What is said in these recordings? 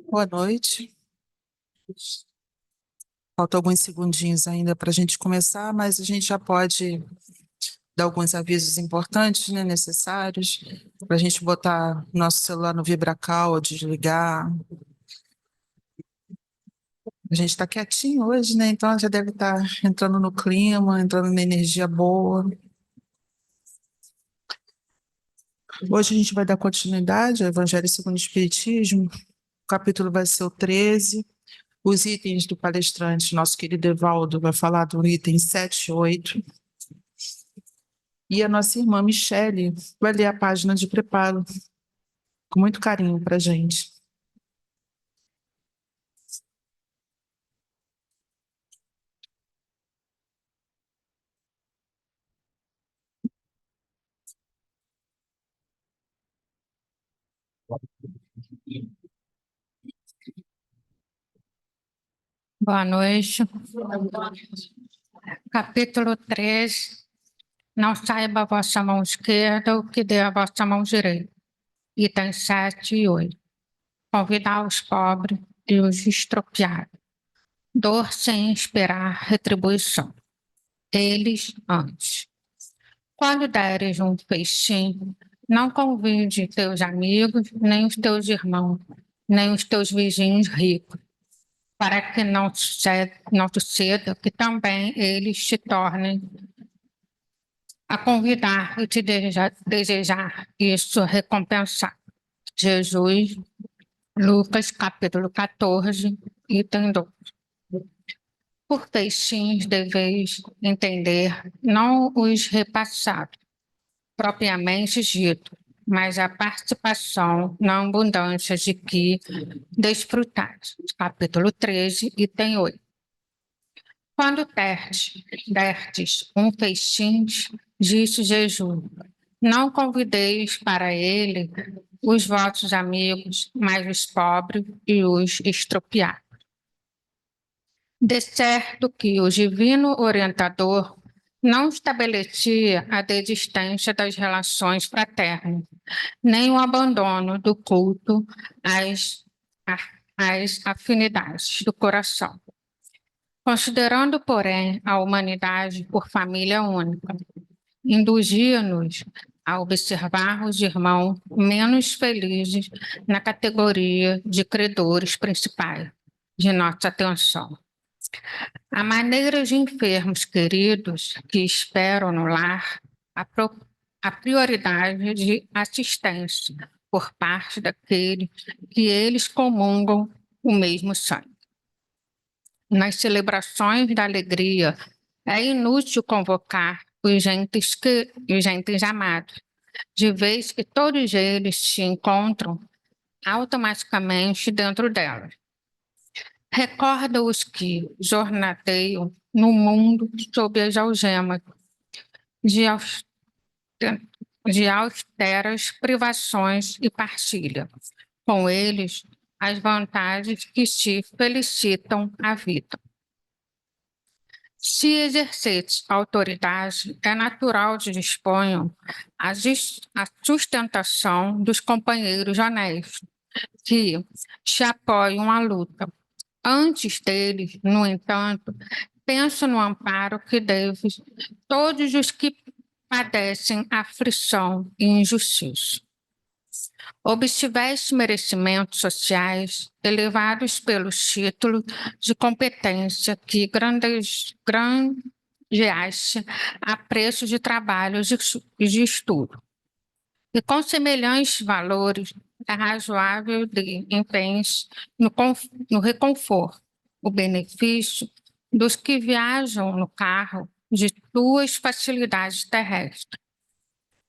Boa noite. Faltam alguns segundinhos ainda para a gente começar, mas a gente já pode dar alguns avisos importantes, né, necessários, para a gente botar nosso celular no VibraCal, desligar. A gente está quietinho hoje, né? Então já deve estar entrando no clima, entrando na energia boa. Hoje a gente vai dar continuidade ao Evangelho segundo o Espiritismo. O capítulo vai ser o 13. Os itens do palestrante, nosso querido Evaldo, vai falar do item 7 e 8. E a nossa irmã Michele vai ler a página de preparo, com muito carinho para a gente. Boa noite. Capítulo 3. Não saiba a vossa mão esquerda o que dê a vossa mão direita. Itens 7 e 8. Convidar os pobres e os estropiados. Dor sem esperar retribuição. Eles antes. Quando deres um festim, não convide teus amigos, nem os teus irmãos, nem os teus vizinhos ricos, para que não suceda que também eles te tornem a convidar e te desejar isso recompensar. Jesus, Lucas, capítulo 14, item 2. Por festins deveis entender não os repassados, propriamente dito, mas a participação na abundância de que desfrutais. Capítulo 13, item 8. Quando derdes um festim, disse Jesus, não convideis para ele os vossos amigos, mas os pobres e os estropiados. De certo que o divino orientador não estabelecia a desistência das relações fraternas, nem o abandono do culto às afinidades do coração. Considerando, porém, a humanidade por família única, indugia-nos a observar os irmãos menos felizes na categoria de credores principais de nossa atenção. A maneira de enfermos queridos que esperam no lar a prioridade de assistência por parte daqueles que eles comungam o mesmo sangue. Nas celebrações da alegria, é inútil convocar os gentes amados, de vez que todos eles se encontram automaticamente dentro delas. Recorda os que jornadeiam no mundo sob as algemas de austeras privações e partilha, com eles, as vantagens que te felicitam a vida. Se exerceres autoridade, é natural que disponham a sustentação dos companheiros honestos, que te apoiam à luta. Antes deles, no entanto, penso no amparo que deves todos os que padecem aflição e injustiça. Obtiveste merecimentos sociais elevados pelos títulos de competência que grandeaste a preço de trabalho e de estudo. E com semelhantes valores, é razoável de empenhos no reconforto, o benefício dos que viajam no carro de tuas facilidades terrestres.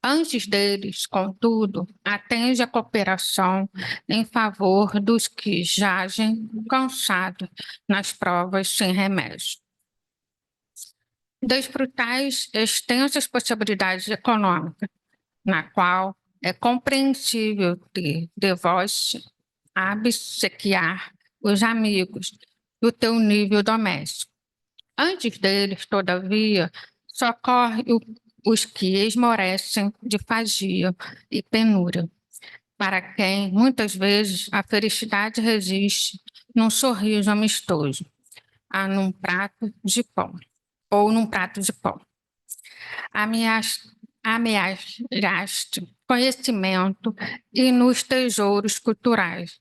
Antes deles, contudo, atende a cooperação em favor dos que jazem cansados nas provas sem remédio. Desfrutais extensas possibilidades econômicas, na qual é compreensível ter de vós a obsequiar os amigos do teu nível doméstico. Antes deles, todavia, socorre os que esmorecem de fadiga e penúria, para quem, muitas vezes, a felicidade resiste num sorriso amistoso, num prato de pão, ou num prato de pão. Ameaçaste conhecimento e nos tesouros culturais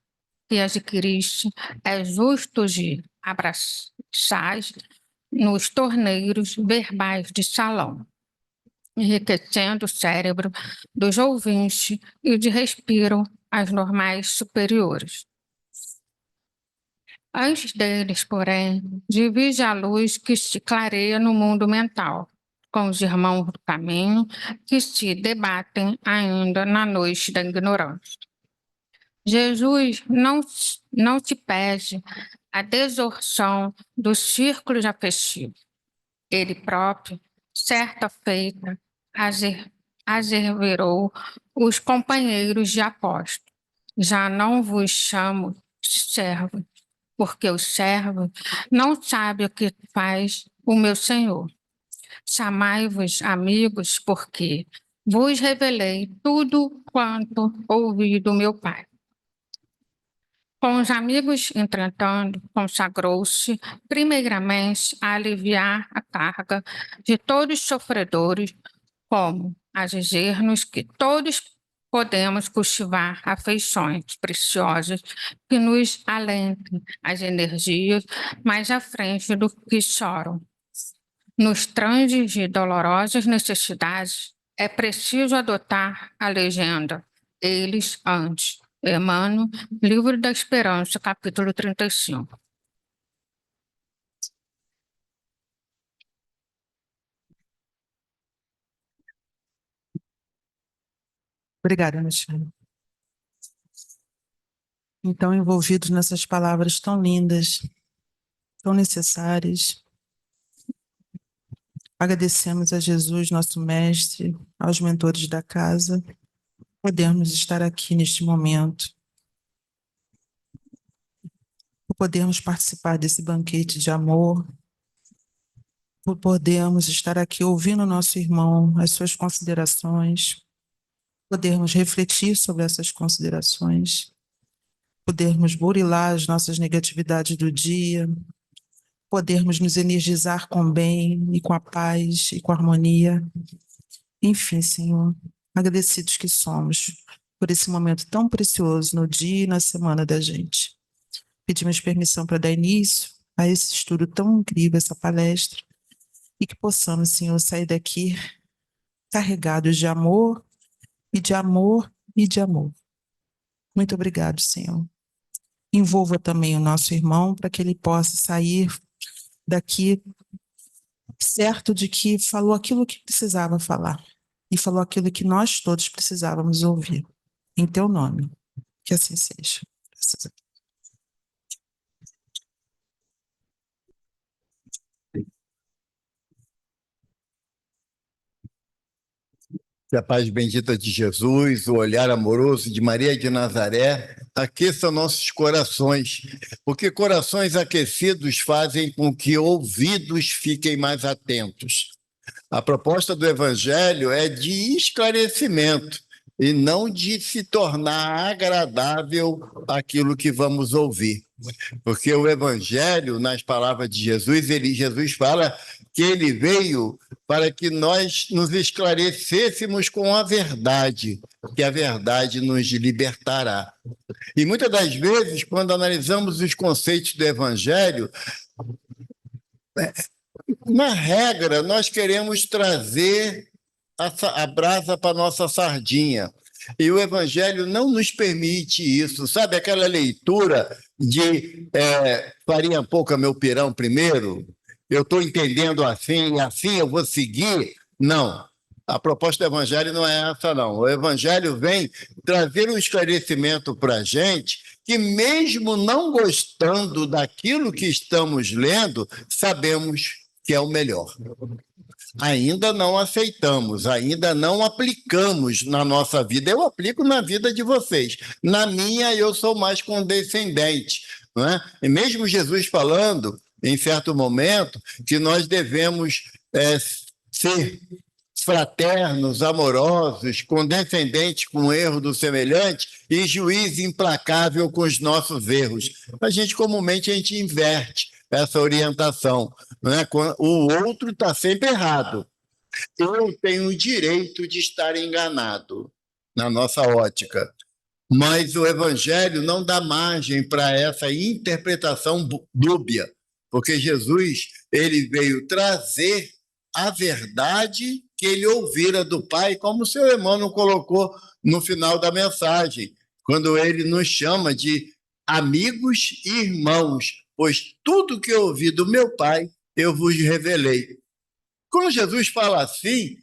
que adquiriste, é justo de abraçar nos torneiros verbais de salão, enriquecendo o cérebro dos ouvintes e de respiro às normais superiores. Antes deles, porém, divide a luz que se clareia no mundo mental, com os irmãos do caminho que se debatem ainda na noite da ignorância. Jesus não te pede a desorção dos círculos afetivos. Ele próprio, certa feita, asseverou os companheiros de apóstolo. Já não vos chamo de servos, porque o servo não sabe o que faz o meu Senhor. Chamai-vos amigos, porque vos revelei tudo quanto ouvi do meu Pai. Com os amigos, entretanto, consagrou-se primeiramente a aliviar a carga de todos os sofredores, como a dizer-nos que todos podemos cultivar afeições preciosas que nos alentem as energias mais à frente do que choram. Nos transes de dolorosas necessidades, é preciso adotar a legenda eles antes. Emmanuel, Livro da Esperança, capítulo 35. Obrigada, Michele. Então, envolvidos nessas palavras tão lindas, tão necessárias, agradecemos a Jesus, nosso mestre, aos mentores da casa, podermos estar aqui neste momento, por podermos participar desse banquete de amor, por podermos estar aqui ouvindo o nosso irmão, as suas considerações, podermos refletir sobre essas considerações, podermos burilar as nossas negatividades do dia, podermos nos energizar com o bem e com a paz e com a harmonia. Enfim, Senhor, agradecidos que somos por esse momento tão precioso no dia e na semana da gente. Pedimos permissão para dar início a esse estudo tão incrível, essa palestra, e que possamos, Senhor, sair daqui carregados de amor e de amor e de amor. Muito obrigado, Senhor. Envolva também o nosso irmão para que ele possa sair daqui certo de que falou aquilo que precisava falar e falou aquilo que nós todos precisávamos ouvir. Em teu nome, que assim seja. Graças a Deus. Que a paz bendita de Jesus, o olhar amoroso de Maria de Nazaré, aqueça nossos corações, porque corações aquecidos fazem com que ouvidos fiquem mais atentos. A proposta do Evangelho é de esclarecimento e não de se tornar agradável aquilo que vamos ouvir. Porque o Evangelho, nas palavras de Jesus, Jesus fala que ele veio para que nós nos esclarecêssemos com a verdade, que a verdade nos libertará. E muitas das vezes, quando analisamos os conceitos do Evangelho, na regra, nós queremos trazer a brasa para a nossa sardinha. E o Evangelho não nos permite isso. Sabe aquela leitura de farinha pouca, meu pirão primeiro? Eu estou entendendo assim, e assim eu vou seguir? Não. A proposta do Evangelho não é essa, não. O Evangelho vem trazer um esclarecimento para a gente que, mesmo não gostando daquilo que estamos lendo, sabemos que é o melhor. ainda não aceitamos, ainda não aplicamos na nossa vida. Eu aplico na vida de vocês. Na minha, eu sou mais condescendente, não é? E mesmo Jesus falando, em certo momento, que nós devemos ser fraternos, amorosos, condescendentes com o erro do semelhante e juiz implacável com os nossos erros. Comumente, a gente inverte essa orientação, não é? O outro está sempre errado. Eu tenho o direito de estar enganado, na nossa ótica. Mas o Evangelho não dá margem para essa interpretação dúbia, porque Jesus ele veio trazer a verdade que ele ouvira do Pai, como o seu Emmanuel colocou no final da mensagem, quando ele nos chama de amigos e irmãos, pois tudo que eu ouvi do meu Pai, eu vos revelei. Quando Jesus fala assim,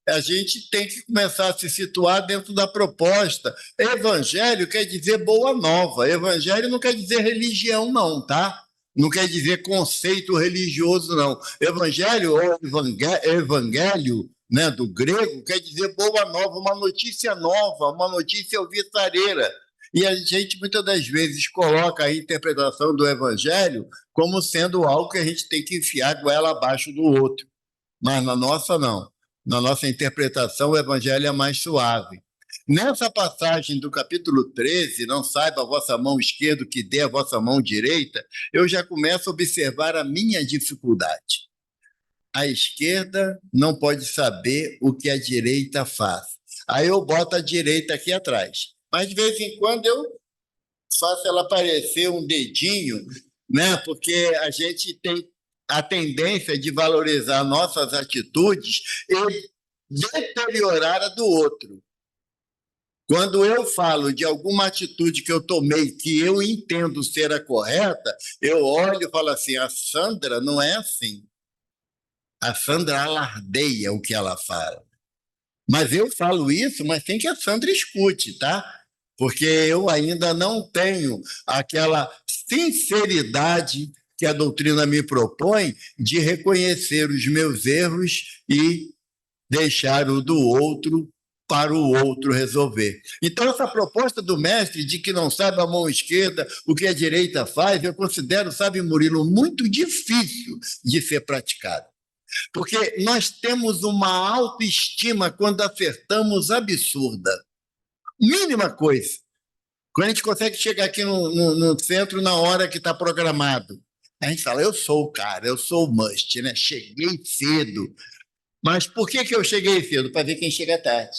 a gente tem que começar a se situar dentro da proposta. Evangelho quer dizer boa nova. Evangelho não quer dizer religião, não, tá? Não quer dizer conceito religioso, não. Evangelho, ou evangelho, né, do grego, quer dizer boa nova, uma notícia nova, uma notícia alvissareira. E a gente, muitas das vezes, coloca a interpretação do evangelho como sendo algo que a gente tem que enfiar a goela abaixo do outro. Mas na nossa, não. Na nossa interpretação, o evangelho é mais suave. Nessa passagem do capítulo 13, não saiba a vossa mão esquerda o que dê a vossa mão direita, eu já começo a observar a minha dificuldade. A esquerda não pode saber o que a direita faz. Aí eu boto a direita aqui atrás. Mas de vez em quando eu faço ela aparecer um dedinho, né? Porque a gente tem a tendência de valorizar nossas atitudes e deteriorar a do outro. Quando eu falo de alguma atitude que eu tomei que eu entendo ser a correta, eu olho e falo assim, a Sandra não é assim. A Sandra alardeia o que ela fala. Mas eu falo isso, mas tem que a Sandra escute, tá? Porque eu ainda não tenho aquela sinceridade que a doutrina me propõe de reconhecer os meus erros e deixar o do outro para o outro resolver. Então, essa proposta do mestre de que não sabe a mão esquerda o que a direita faz, eu considero, sabe, Murilo, muito difícil de ser praticado. Porque nós temos uma autoestima quando acertamos absurda. Mínima coisa. Quando a gente consegue chegar aqui no centro na hora que está programado, a gente fala, eu sou o cara, eu sou o must, né? Cheguei cedo. Mas por que eu cheguei cedo? Para ver quem chega tarde.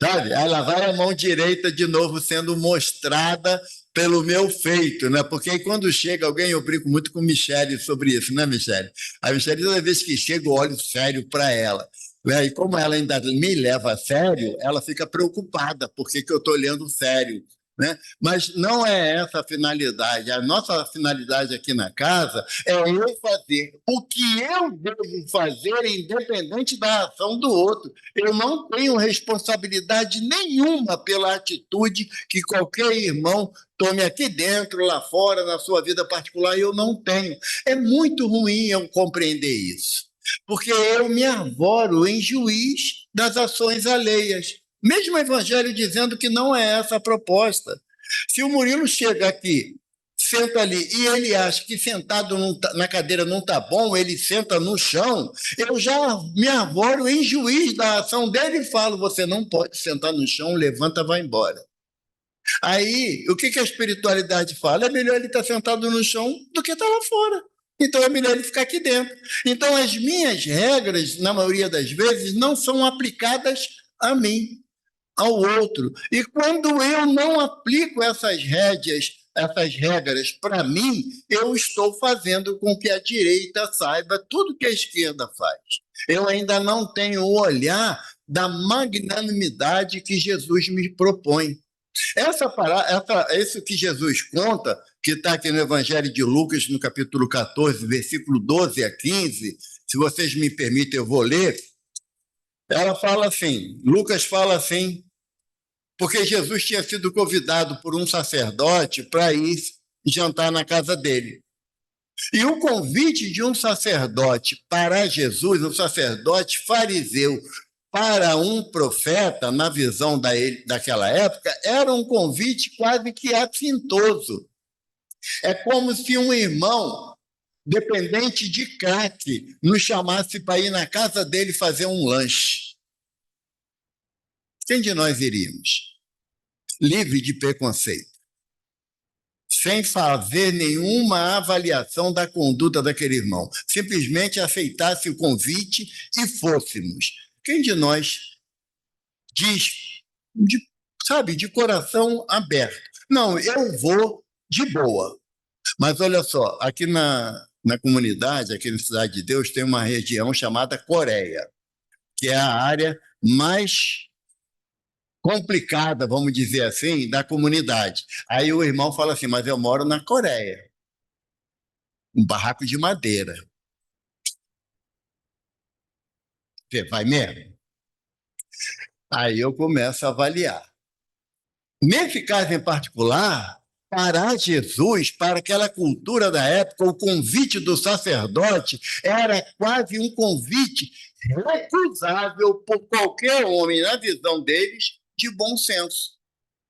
Sabe? Aí lá vai a mão direita de novo sendo mostrada pelo meu feito, né? Porque aí quando chega alguém, eu brinco muito com Michele sobre isso, né, Michele? A Michele, toda vez que chega, eu olho sério para ela. E como ela ainda me leva a sério, ela fica preocupada, porque que eu estou olhando sério. Né? Mas não é essa a finalidade. A nossa finalidade aqui na casa é eu fazer o que eu devo fazer, independente da ação do outro. Eu não tenho responsabilidade nenhuma pela atitude que qualquer irmão tome aqui dentro, lá fora, na sua vida particular, eu não tenho. É muito ruim eu compreender isso, porque eu me arvoro em juiz das ações alheias. Mesmo o Evangelho dizendo que não é essa a proposta. Se o Murilo chega aqui, senta ali, e ele acha que sentado na cadeira não está bom, ele senta no chão, eu já me arvoro em juiz da ação dele e falo, você não pode sentar no chão, levanta, vai embora. Aí, o que a espiritualidade fala? É melhor ele estar sentado no chão do que estar lá fora. Então, é melhor ele ficar aqui dentro. Então, as minhas regras, na maioria das vezes, não são aplicadas a mim, ao outro. E quando eu não aplico essas regras para mim, eu estou fazendo com que a direita saiba tudo que a esquerda faz. Eu ainda não tenho o olhar da magnanimidade que Jesus me propõe. Isso que Jesus conta, que está aqui no Evangelho de Lucas, no capítulo 14, versículo 12 a 15, se vocês me permitem, eu vou ler. Ela fala assim, Lucas fala assim, porque Jesus tinha sido convidado por um sacerdote para ir jantar na casa dele. E o convite de um sacerdote para Jesus, um sacerdote fariseu, para um profeta, na visão daquela época, era um convite quase que afrontoso. É como se um irmão, dependente de crack, nos chamasse para ir na casa dele fazer um lanche. Quem de nós iríamos? Livre de preconceito, sem fazer nenhuma avaliação da conduta daquele irmão. Simplesmente aceitasse o convite e fôssemos. Quem de nós diz, de coração aberto, não, eu vou de boa. Mas olha só, aqui na comunidade, aqui na Cidade de Deus, tem uma região chamada Coreia, que é a área mais complicada, vamos dizer assim, da comunidade. Aí o irmão fala assim, mas eu moro na Coreia, um barraco de madeira. Você vai mesmo? Aí eu começo a avaliar. Nesse caso em particular, para Jesus, para aquela cultura da época, o convite do sacerdote era quase um convite recusável por qualquer homem, na visão deles, de bom senso.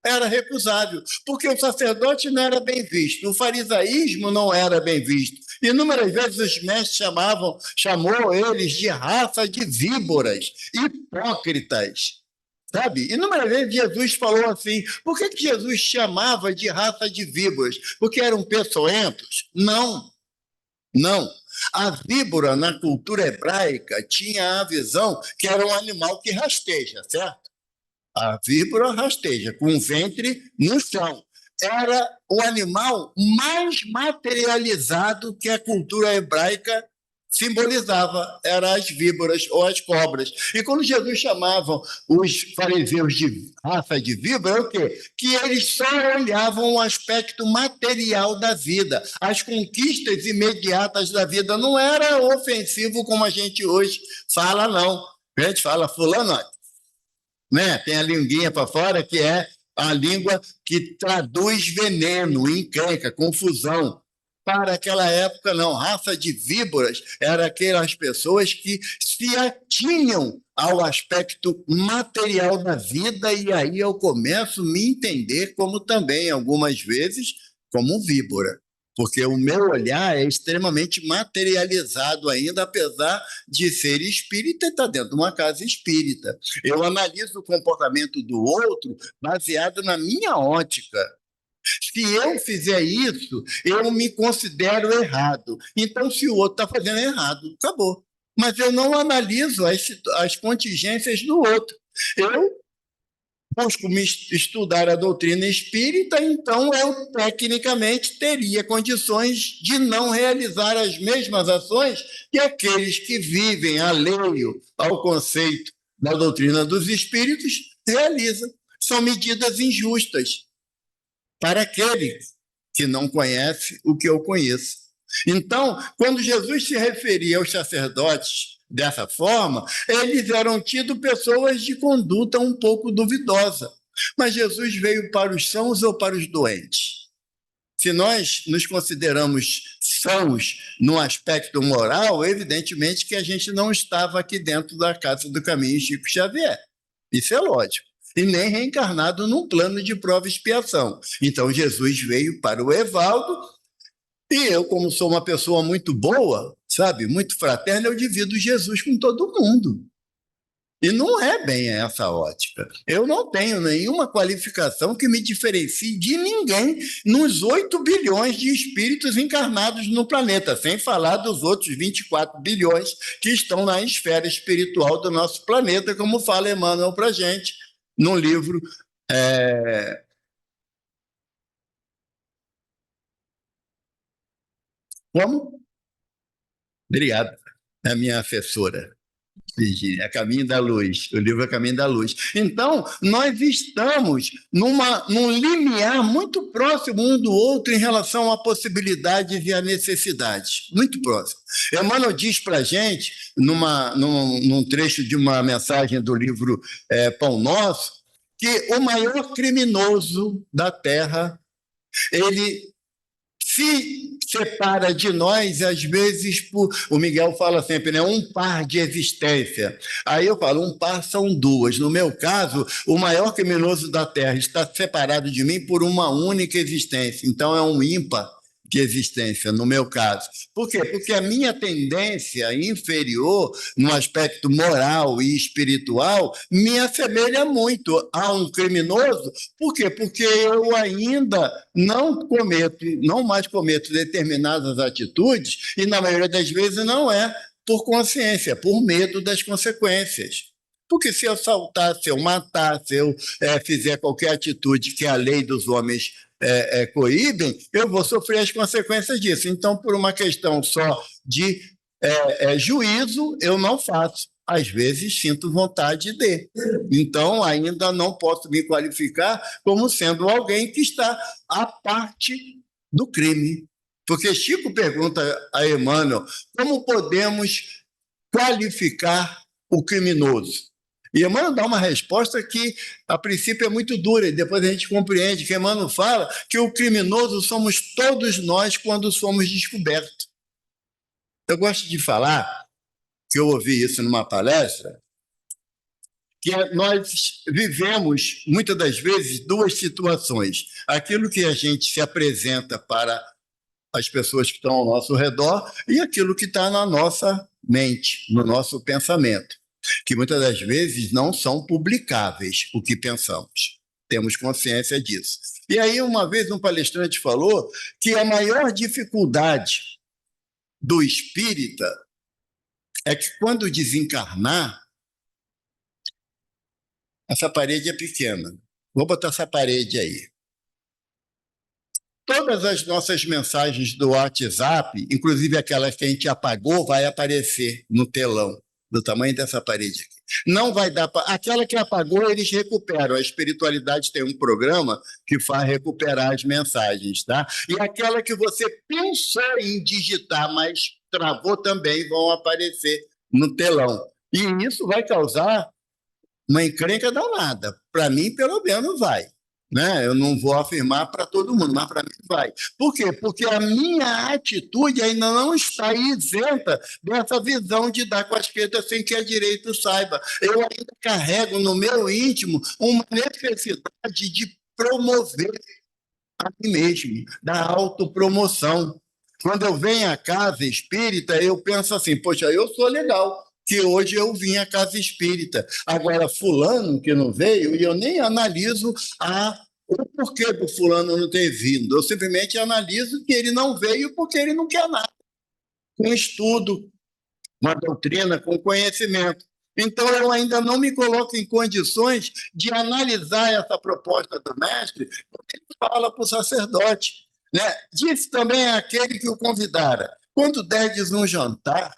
Era recusável, porque o sacerdote não era bem visto, o farisaísmo não era bem visto. Inúmeras vezes os mestres chamou eles de raça de víboras, hipócritas. Sabe? Inúmeras vezes Jesus falou assim, por que Jesus chamava de raça de víboras? Porque eram peçonhentos? Não, não. A víbora, na cultura hebraica, tinha a visão que era um animal que rasteja, certo? A víbora rasteja, com o ventre no chão. Era o animal mais materializado que a cultura hebraica simbolizava, eram as víboras ou as cobras. E quando Jesus chamava os fariseus de raça de víbora, é o quê? Que eles só olhavam o aspecto material da vida, as conquistas imediatas da vida. Não era ofensivo como a gente hoje fala, não. A gente fala, fulano, né? Tem a linguinha para fora, que é a língua que traduz veneno, encrenca, confusão. Para aquela época, não. Raça de víboras eram aquelas pessoas que se atinham ao aspecto material da vida, e aí eu começo a me entender como também, algumas vezes, como víbora. Porque o meu olhar é extremamente materializado ainda, apesar de ser espírita e estar dentro de uma casa espírita. Eu analiso o comportamento do outro baseado na minha ótica. Se eu fizer isso, eu me considero errado. Então, se o outro está fazendo errado, acabou. Mas eu não analiso as contingências do outro. Eu busco estudar a doutrina espírita, então eu tecnicamente teria condições de não realizar as mesmas ações que aqueles que vivem alheio ao conceito da doutrina dos espíritos realizam. São medidas injustas para aquele que não conhece o que eu conheço. Então, quando Jesus se referia aos sacerdotes dessa forma, eles eram tidos pessoas de conduta um pouco duvidosa. Mas Jesus veio para os sãos ou para os doentes? Se nós nos consideramos sãos no aspecto moral, evidentemente que a gente não estava aqui dentro da Casa do Caminho Chico Xavier. Isso é lógico. E nem reencarnado num plano de prova e expiação. Então, Jesus veio para o Evaldo, e eu, como sou uma pessoa muito boa, sabe, muito fraterna, eu divido Jesus com todo mundo. E não é bem essa ótica. Eu não tenho nenhuma qualificação que me diferencie de ninguém nos 8 bilhões de espíritos encarnados no planeta, sem falar dos outros 24 bilhões que estão na esfera espiritual do nosso planeta, como fala Emmanuel para a gente, num livro... Como? Obrigado. É a minha assessora, Virgínia, é Caminho da Luz. O livro é Caminho da Luz. Então, nós estamos num limiar muito próximo um do outro em relação a possibilidades e a necessidades. Muito próximo. Emmanuel diz para a gente, num trecho de uma mensagem do livro Pão Nosso, que o maior criminoso da Terra, ele se separa de nós, às vezes, o Miguel fala sempre, né, um par de existência. Aí eu falo, um par são duas. No meu caso, o maior criminoso da Terra está separado de mim por uma única existência. Então, é um ímpar de existência, no meu caso. Por quê? Porque a minha tendência inferior, no aspecto moral e espiritual, me assemelha muito a um criminoso. Por quê? Porque eu ainda não mais cometo determinadas atitudes, e na maioria das vezes não é por consciência, por medo das consequências. Porque se eu assaltar, se eu matar, se eu fizer qualquer atitude que a lei dos homens coíbem, eu vou sofrer as consequências disso. Então, por uma questão só de juízo, eu não faço. Às vezes, sinto vontade de. Então, ainda não posso me qualificar como sendo alguém que está à parte do crime. Porque Chico pergunta a Emmanuel, como podemos qualificar o criminoso? E Emmanuel dá uma resposta que, a princípio, é muito dura, e depois a gente compreende que Emmanuel fala que o criminoso somos todos nós quando somos descobertos. Eu gosto de falar, que eu ouvi isso numa palestra, que nós vivemos, muitas das vezes, duas situações. Aquilo que a gente se apresenta para as pessoas que estão ao nosso redor e aquilo que está na nossa mente, no nosso pensamento, que muitas das vezes não são publicáveis o que pensamos. Temos consciência disso. E aí, uma vez, um palestrante falou que a maior dificuldade do espírita é que, quando desencarnar, essa parede é pequena. Vou botar essa parede aí. Todas as nossas mensagens do WhatsApp, inclusive aquelas que a gente apagou, vai aparecer no telão, do tamanho dessa parede aqui. Não vai dar para... Aquela que apagou, eles recuperam. A espiritualidade tem um programa que faz recuperar as mensagens, tá? E aquela que você pensou em digitar, mas travou também, vão aparecer no telão. E isso vai causar uma encrenca danada. Para mim, pelo menos, vai. Né? Eu não vou afirmar para todo mundo, mas para mim vai. Por quê? Porque a minha atitude ainda não está isenta dessa visão de dar com a esquerda sem que a direita saiba. Eu ainda carrego no meu íntimo uma necessidade de promover a mim mesmo, da autopromoção. Quando eu venho à casa espírita, eu penso assim, poxa, eu sou legal, que hoje eu vim à casa espírita. Agora, fulano que não veio, e eu nem analiso o porquê do fulano não ter vindo. Eu simplesmente analiso que ele não veio porque ele não quer nada. Com estudo, uma doutrina, com conhecimento. Então, eu ainda não me coloco em condições de analisar essa proposta do mestre, porque ele fala para o sacerdote. Né? Disse também aquele que o convidara, quando derdes um jantar,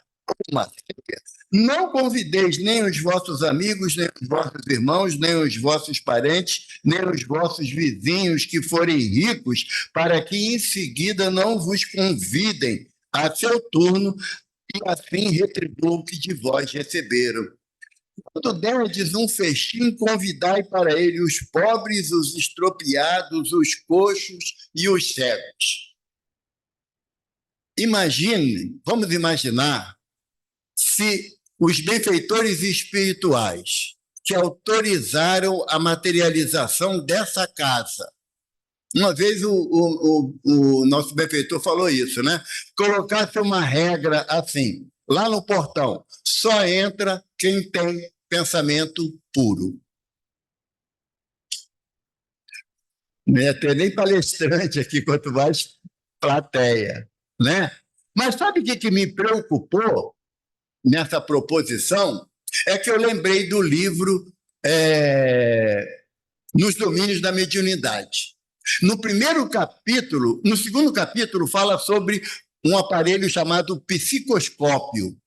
uma ceia, não convideis nem os vossos amigos, nem os vossos irmãos, nem os vossos parentes, nem os vossos vizinhos que forem ricos, para que em seguida não vos convidem a seu turno e assim retribuam o que de vós receberam. Quando derdes um festim, convidai para ele os pobres, os estropiados, os coxos e os cegos. Imagine, vamos imaginar, se os benfeitores espirituais que autorizaram a materialização dessa casa. Uma vez o nosso benfeitor falou isso, né? Colocasse uma regra assim, lá no portão, só entra quem tem pensamento puro. Não ia ter nem palestrante aqui, quanto mais plateia, né? Mas sabe o que me preocupou nessa proposição? É que eu lembrei do livro Nos Domínios da Mediunidade. No segundo capítulo, fala sobre um aparelho chamado psicoscópio.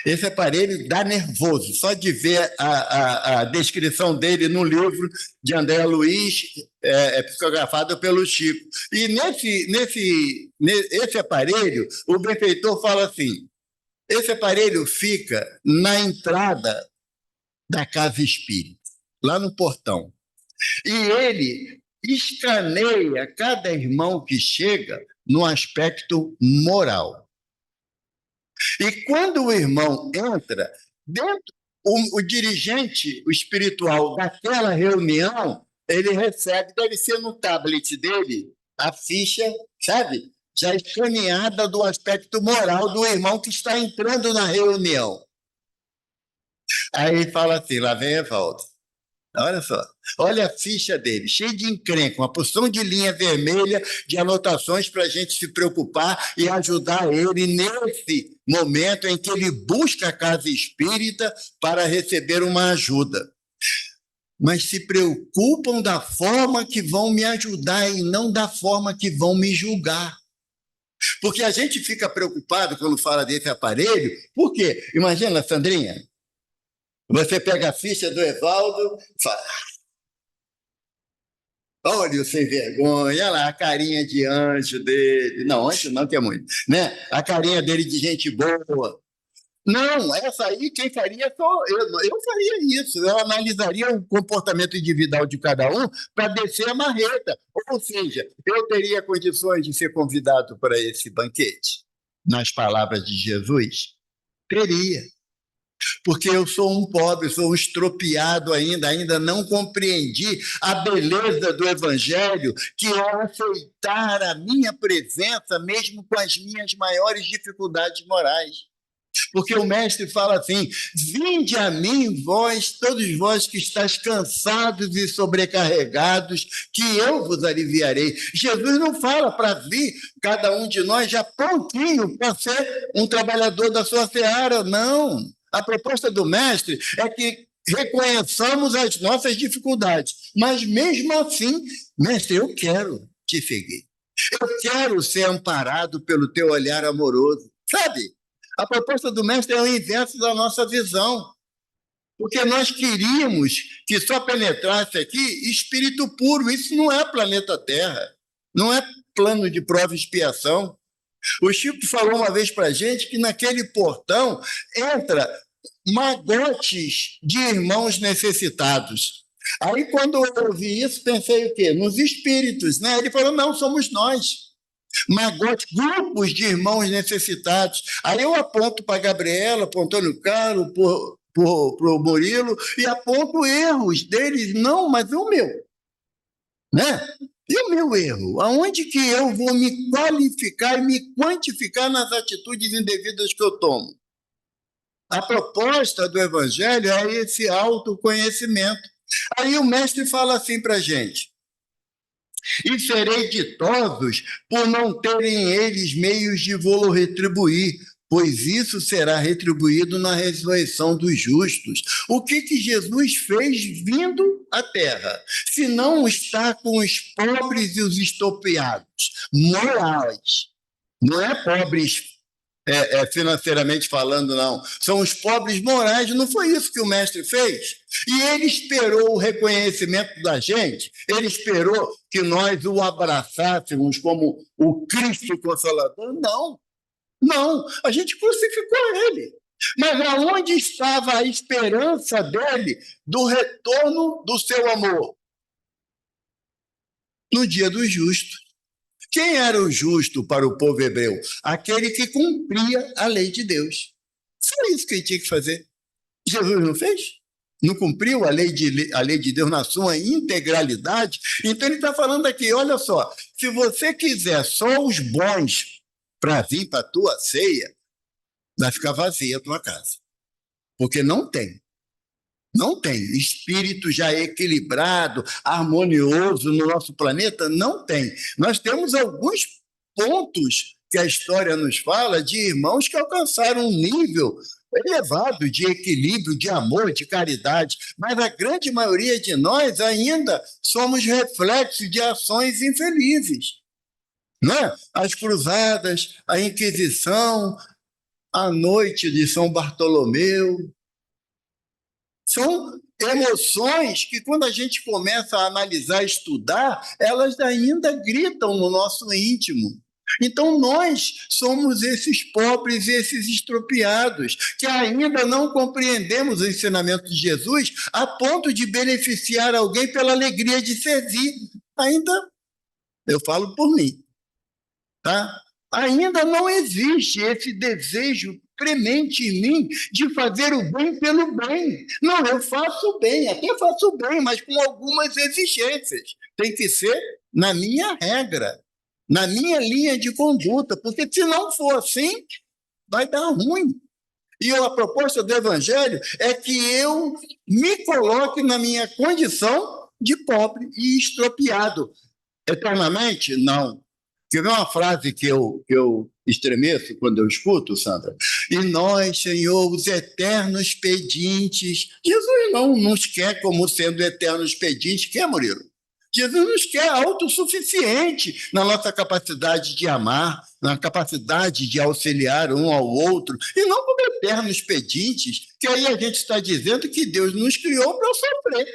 Esse aparelho dá nervoso, só de ver a descrição dele no livro de André Luiz, psicografado pelo Chico. E nesse aparelho, o benfeitor fala assim, esse aparelho fica na entrada da casa espírita, lá no portão. E ele escaneia cada irmão que chega no aspecto moral. E quando o irmão entra dentro, o dirigente, o espiritual daquela reunião, ele recebe, deve ser no tablet dele, a ficha, sabe? Já escaneada do aspecto moral do irmão que está entrando na reunião. Aí ele fala assim, lá vem Evaldo. Olha só, olha a ficha dele, cheia de encrenca, uma porção de linha vermelha de anotações para a gente se preocupar e ajudar ele nesse momento em que ele busca a casa espírita para receber uma ajuda. Mas se preocupam da forma que vão me ajudar e não da forma que vão me julgar. Porque a gente fica preocupado quando fala desse aparelho, por quê? Imagina, Sandrinha, você pega a ficha do Evaldo e fala, olha o sem vergonha, olha lá a carinha de anjo dele. Não, anjo não, que é muito, né? A carinha dele de gente boa. Não, essa aí quem faria sou eu. Eu faria isso, eu analisaria o comportamento individual de cada um para descer a marreta. Ou seja, eu teria condições de ser convidado para esse banquete, nas palavras de Jesus? Teria. Porque eu sou um pobre, sou um estropiado ainda não compreendi a beleza do Evangelho, que é aceitar a minha presença, mesmo com as minhas maiores dificuldades morais. Porque o mestre fala assim, vinde a mim, vós, todos vós que estáis cansados e sobrecarregados, que eu vos aliviarei. Jesus não fala para vir, cada um de nós, já prontinho para ser um trabalhador da sua seara, não. A proposta do mestre é que reconheçamos as nossas dificuldades, mas mesmo assim, mestre, eu quero te seguir. Eu quero ser amparado pelo teu olhar amoroso, sabe? A proposta do mestre é o inverso da nossa visão, porque nós queríamos que só penetrasse aqui espírito puro. Isso não é planeta Terra, não é plano de prova e expiação. O Chico falou uma vez para a gente que naquele portão entra magotes de irmãos necessitados. Aí, quando eu ouvi isso, pensei o quê? Nos espíritos, né? Ele falou, não, somos nós. Magote, grupos de irmãos necessitados. Aí eu aponto para a Gabriela, para o Antônio Carlos, para o Murilo, e aponto erros deles. Não, mas o meu. Né? E o meu erro? Aonde que eu vou me qualificar e me quantificar nas atitudes indevidas que eu tomo? A proposta do Evangelho é esse autoconhecimento. Aí o mestre fala assim para a gente, e serei ditosos por não terem eles meios de vô-lo retribuir, pois isso será retribuído na ressurreição dos justos. O que Jesus fez vindo à terra? Se não estar com os pobres e os estopiados, morais, não é pobres financeiramente falando, não. São os pobres morais, não foi isso que o mestre fez? E ele esperou o reconhecimento da gente, ele esperou que nós o abraçássemos como o Cristo Consolador? Não, não, a gente crucificou ele. Mas aonde estava a esperança dele do retorno do seu amor? No dia do justo. Quem era o justo para o povo hebreu? Aquele que cumpria a lei de Deus. Foi isso que ele tinha que fazer. Jesus não fez? Não cumpriu a lei de Deus na sua integralidade? Então ele está falando aqui, olha só, se você quiser só os bons para vir para a tua ceia, vai ficar vazia a tua casa. Porque não tem. Não tem espírito já equilibrado, harmonioso no nosso planeta, não tem. Nós temos alguns pontos que a história nos fala de irmãos que alcançaram um nível elevado de equilíbrio, de amor, de caridade, mas a grande maioria de nós ainda somos reflexos de ações infelizes. Né? As cruzadas, a Inquisição, a noite de São Bartolomeu, são emoções que, quando a gente começa a analisar, estudar, elas ainda gritam no nosso íntimo. Então, nós somos esses pobres, esses estropiados, que ainda não compreendemos o ensinamento de Jesus a ponto de beneficiar alguém pela alegria de servir. Ainda, eu falo por mim. tá? Ainda não existe esse desejo premente em mim de fazer o bem pelo bem. Não, eu faço o bem, até faço o bem, mas com algumas exigências. Tem que ser na minha regra, na minha linha de conduta, porque se não for assim, vai dar ruim. E a proposta do Evangelho é que eu me coloque na minha condição de pobre e estropiado. Eternamente? Não. Quer ver uma frase que eu estremeço quando eu escuto, Sandra? E nós, Senhor, os eternos pedintes. Jesus não nos quer como sendo eternos pedintes, quer, Murilo? Jesus nos quer autossuficiente na nossa capacidade de amar, na capacidade de auxiliar um ao outro, e não como eternos pedintes, que aí a gente está dizendo que Deus nos criou para sofrer,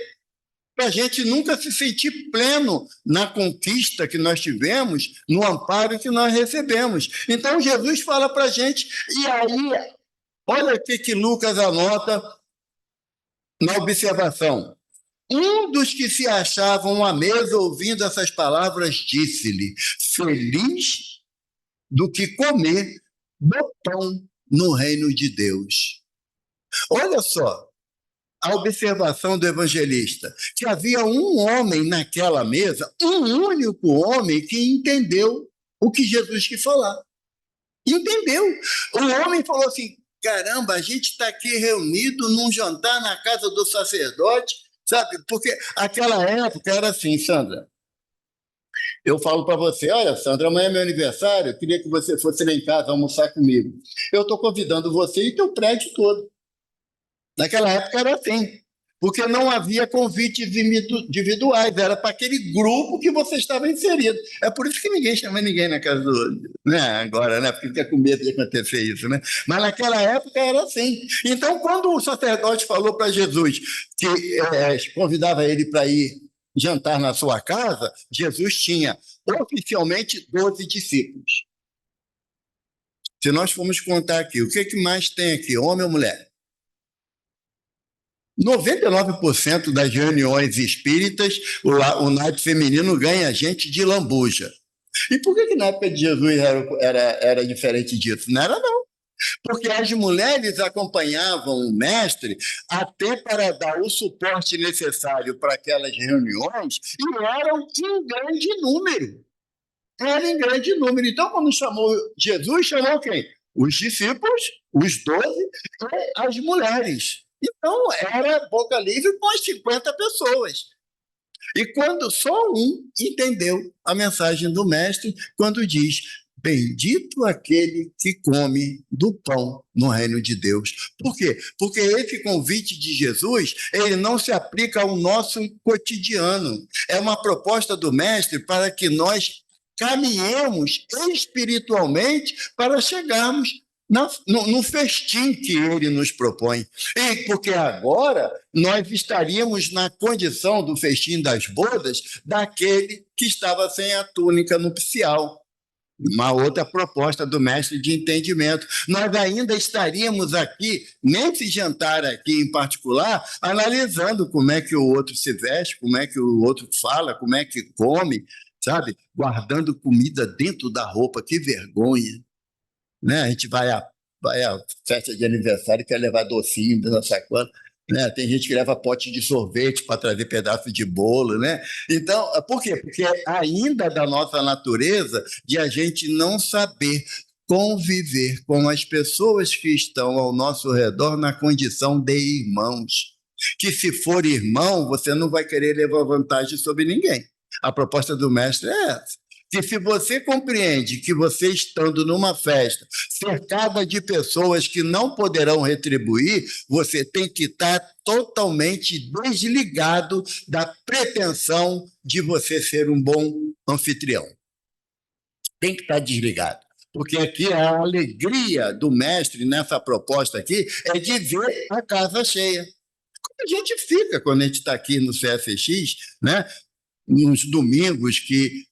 para a gente nunca se sentir pleno na conquista que nós tivemos, no amparo que nós recebemos. Então, Jesus fala para a gente, e aí, olha o que Lucas anota na observação. Um dos que se achavam à mesa ouvindo essas palavras disse-lhe, feliz do que comer do pão no reino de Deus. Olha só, a observação do evangelista, que havia um homem naquela mesa, um único homem que entendeu o que Jesus quis falar. Entendeu. O homem falou assim, caramba, a gente está aqui reunido num jantar na casa do sacerdote, sabe? Porque aquela época era assim, Sandra. Eu falo para você, olha, Sandra, amanhã é meu aniversário, eu queria que você fosse lá em casa almoçar comigo. Eu estou convidando você e teu prédio todo. Naquela época era assim, porque não havia convites individuais, era para aquele grupo que você estava inserido. É por isso que ninguém chama ninguém na casa do outro, né? Agora, né? Porque fica com medo de acontecer isso, né? Mas naquela época era assim. Então, quando o sacerdote falou para Jesus que convidava ele para ir jantar na sua casa, Jesus tinha oficialmente 12 discípulos. Se nós formos contar aqui, o que mais tem aqui, homem ou mulher? 99% das reuniões espíritas, o naipe feminino ganha gente de lambuja. E por que na época de Jesus era diferente disso? Não era, não. Porque as mulheres acompanhavam o mestre até para dar o suporte necessário para aquelas reuniões e eram em grande número. Era em grande número. Então, quando chamou Jesus, chamou quem? Os discípulos, os 12 e as mulheres. Então, era boca livre com as 50 pessoas. E quando só um entendeu a mensagem do mestre, quando diz, bendito aquele que come do pão no reino de Deus. Por quê? Porque esse convite de Jesus, ele não se aplica ao nosso cotidiano. É uma proposta do mestre para que nós caminhemos espiritualmente para chegarmos no festim que ele nos propõe. E porque agora nós estaríamos na condição do festim das bodas daquele que estava sem a túnica nupcial. Uma outra proposta do mestre de entendimento. Nós ainda estaríamos aqui, nesse jantar aqui em particular, analisando como é que o outro se veste, como é que o outro fala, como é que come, sabe? Guardando comida dentro da roupa, que vergonha. Né? A gente vai à festa de aniversário e quer levar docinho da sacola, né? Tem gente que leva pote de sorvete para trazer pedaço de bolo, né? Então, por quê? Porque ainda da nossa natureza de a gente não saber conviver com as pessoas que estão ao nosso redor na condição de irmãos. Que se for irmão, você não vai querer levar vantagem sobre ninguém. A proposta do mestre é essa. Que se você compreende que você estando numa festa cercada de pessoas que não poderão retribuir, você tem que estar totalmente desligado da pretensão de você ser um bom anfitrião. Tem que estar desligado. Porque aqui a alegria do mestre nessa proposta aqui é de ver a casa cheia. Como a gente fica quando a gente está aqui no CSX, né? Nos domingos que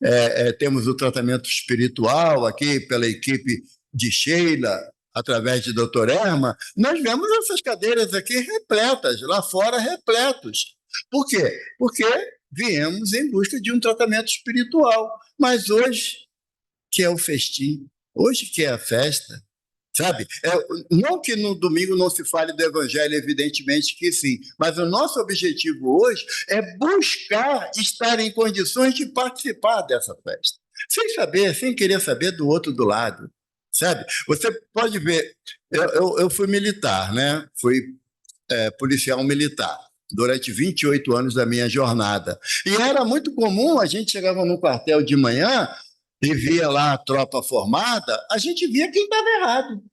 temos o tratamento espiritual aqui pela equipe de Sheila, através de Dr. Erma, nós vemos essas cadeiras aqui repletas, lá fora repletos. Por quê? Porque viemos em busca de um tratamento espiritual. Mas hoje, que é o festim, hoje que é a festa, sabe? Não que no domingo não se fale do evangelho, evidentemente que sim, mas o nosso objetivo hoje é buscar estar em condições de participar dessa festa, sem saber, sem querer saber do outro do lado, sabe? Você pode ver, eu fui militar, né? Fui policial militar durante 28 anos da minha jornada. E era muito comum, a gente chegava no quartel de manhã e via lá a tropa formada, a gente via quem estava errado,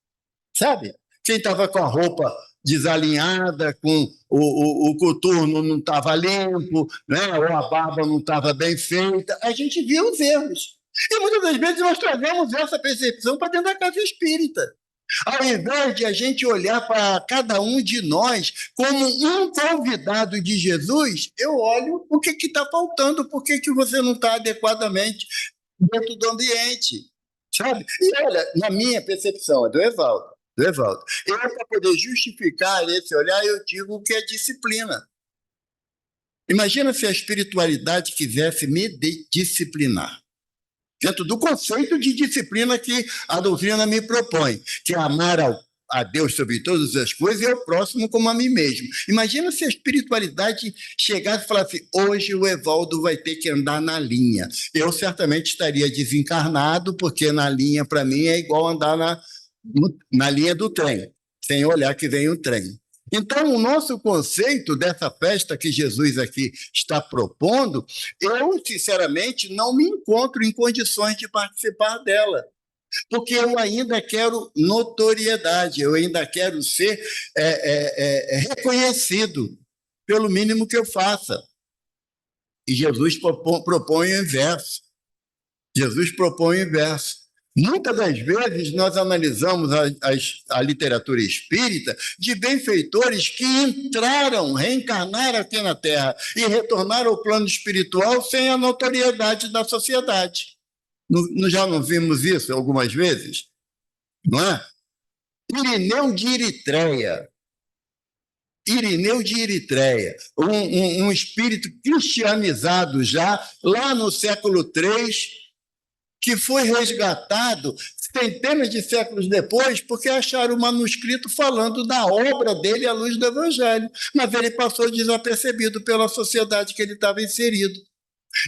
sabe? Quem estava com a roupa desalinhada, com o coturno não estava limpo, né? Ou a barba não estava bem feita, a gente via os erros. E muitas das vezes nós trazemos essa percepção para dentro da casa espírita. Ao invés de a gente olhar para cada um de nós como um convidado de Jesus, eu olho o que está faltando, por que você não está adequadamente dentro do ambiente, sabe? E olha, na minha percepção, é do Evaldo, eu, para poder justificar esse olhar, eu digo que é disciplina. Imagina se a espiritualidade quisesse me disciplinar, dentro do conceito de disciplina que a doutrina me propõe, que é amar a Deus sobre todas as coisas e ao próximo como a mim mesmo. Imagina se a espiritualidade chegasse e falasse, hoje o Evaldo vai ter que andar na linha. Eu certamente estaria desencarnado, porque na linha, para mim, é igual andar na linha do trem, sem olhar que vem o trem. Então, o nosso conceito dessa festa que Jesus aqui está propondo, eu, sinceramente, não me encontro em condições de participar dela, porque eu ainda quero notoriedade, eu ainda quero ser reconhecido pelo mínimo que eu faça. E Jesus propõe o inverso. Jesus propõe o inverso. Muitas das vezes nós analisamos a literatura espírita de benfeitores que entraram, reencarnaram aqui na Terra e retornaram ao plano espiritual sem a notoriedade da sociedade. Já não vimos isso algumas vezes? Não é? Irineu de Eritreia, um espírito cristianizado já, lá no século III, que foi resgatado centenas de séculos depois, porque acharam o manuscrito falando da obra dele à luz do Evangelho, mas ele passou desapercebido pela sociedade que ele estava inserido.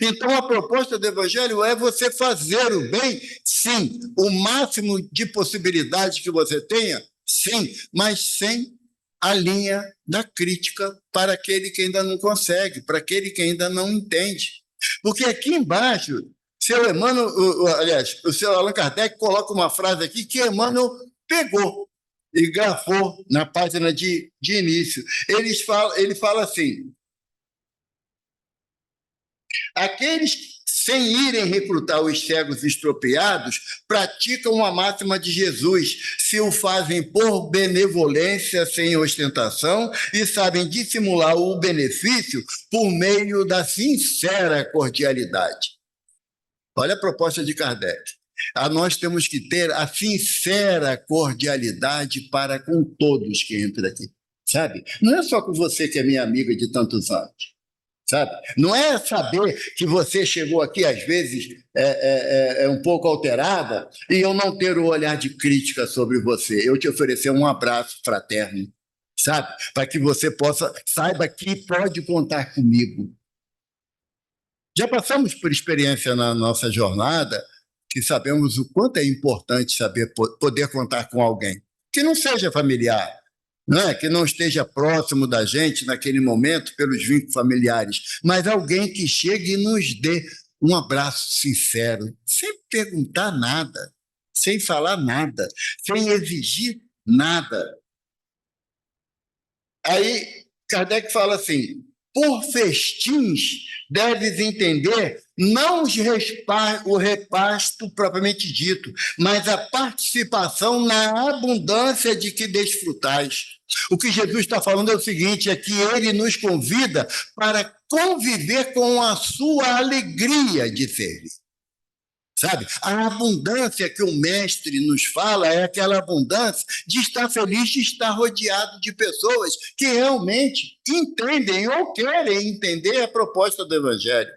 Então, a proposta do Evangelho é você fazer o bem, sim, o máximo de possibilidade que você tenha, sim, mas sem a linha da crítica para aquele que ainda não consegue, para aquele que ainda não entende. Porque aqui embaixo, seu Emmanuel, aliás, o seu Allan Kardec coloca uma frase aqui que Emmanuel pegou e grafou na página de início. Ele fala assim, aqueles sem irem recrutar os cegos estropiados praticam a máxima de Jesus, se o fazem por benevolência sem ostentação e sabem dissimular o benefício por meio da sincera cordialidade. Olha a proposta de Kardec. Nós temos que ter a sincera cordialidade para com todos que entram aqui, sabe? Não é só com você que é minha amiga de tantos anos, sabe? Não é saber que você chegou aqui, às vezes, um pouco alterada e eu não ter o olhar de crítica sobre você. Eu te oferecer um abraço fraterno, sabe? Para que você saiba que pode contar comigo. Já passamos por experiência na nossa jornada que sabemos o quanto é importante saber poder contar com alguém que não seja familiar, que não esteja próximo da gente naquele momento pelos vínculos familiares, mas alguém que chegue e nos dê um abraço sincero, sem perguntar nada, sem falar nada, sem exigir nada. Aí Kardec fala assim, por festins deves entender não o repasto propriamente dito, mas a participação na abundância de que desfrutais. O que Jesus está falando é o seguinte, é que ele nos convida para conviver com a sua alegria de servir. Sabe? A abundância que o mestre nos fala é aquela abundância de estar feliz, de estar rodeado de pessoas que realmente entendem ou querem entender a proposta do Evangelho.